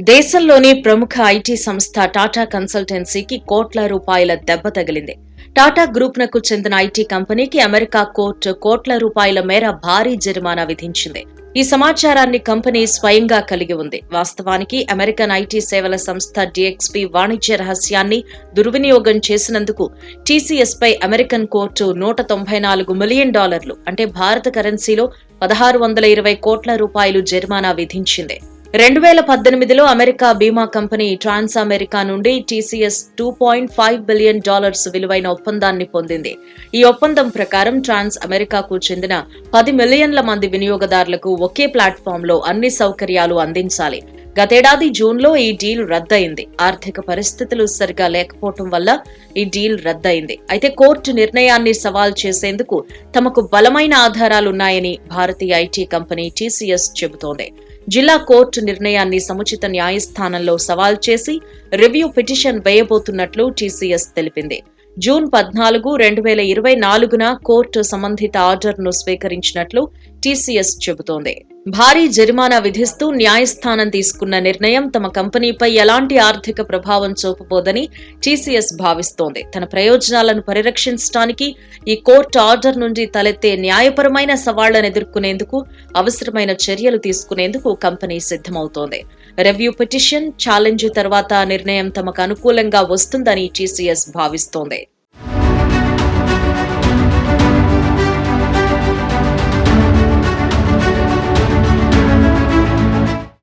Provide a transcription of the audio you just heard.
దేశంలోని ప్రముఖ ఐటీ సంస్థ టాటా కన్సల్టెన్సీకి కోట్ల రూపాయల దెబ్బ తగిలింది. టాటా గ్రూప్ నకు చెందిన ఐటీ కంపెనీకి అమెరికా కోర్టు కోట్ల రూపాయల మేర భారీ జరిమానా విధించింది. ఈ సమాచారాన్ని కంపెనీ స్వయంగా కలిగి ఉంది. వాస్తవానికి అమెరికన్ ఐటీ సేవల సంస్థ డిఎక్స్పీ వాణిజ్య రహస్యాన్ని దుర్వినియోగం చేసినందుకు టీసీఎస్ పై అమెరికన్ కోర్టు $194 మిలియన్ అంటే భారత కరెన్సీలో 1620 కోట్ల రూపాయలు జరిమానా విధించింది. 2018లో అమెరికా బీమా కంపెనీ ట్రాన్స్ అమెరికా నుండి టీసీఎస్ $2.5 బిలియన్ విలువైన ఒప్పందాన్ని పొందింది. ఈ ఒప్పందం ప్రకారం ట్రాన్స్ అమెరికాకు చెందిన 10 మిలియన్ల మంది వినియోగదారులకు ఒకే ప్లాట్ఫామ్లో అన్ని సౌకర్యాలు అందించాలి. గతేడాది జూన్లో ఈ డీల్ రద్దయింది. ఆర్థిక పరిస్థితులు సరిగా లేకపోవటం వల్ల ఈ డీల్ రద్దయింది. అయితే కోర్టు నిర్ణయాన్ని సవాల్ చేసేందుకు తమకు బలమైన ఆధారాలున్నాయని భారతీయ ఐటీ కంపెనీ టీసీఎస్ చెబుతోంది. జిల్లా కోర్టు నిర్ణయాన్ని సముచిత న్యాయస్థానంలో సవాల్ చేసి రివ్యూ పిటిషన్ వేయబోతున్నట్లు టీసీఎస్ తెలిపింది. జూన్ 14, 2024న కోర్టు సంబంధిత ఆర్డర్ను స్వీకరించినట్లు టీసీఎస్ చెబుతోంది. భారీ జరిమానా విధిస్తూ న్యాయస్థానం తీసుకున్న నిర్ణయం తమ కంపెనీపై ఎలాంటి ఆర్థిక ప్రభావం చూపబోదని టీసీఎస్ భావిస్తోంది. తన ప్రయోజనాలను పరిరక్షించడానికి ఈ కోర్టు ఆర్డర్ నుండి తలెత్తే న్యాయపరమైన సవాళ్లను ఎదుర్కొనేందుకు అవసరమైన చర్యలు తీసుకునేందుకు కంపెనీ సిద్ధమవుతోంది. రివ్యూ పిటిషన్ ఛాలెంజ్ తర్వాత నిర్ణయం తమకు అనుకూలంగా వస్తుందని టీసీఎస్ భావిస్తోంది.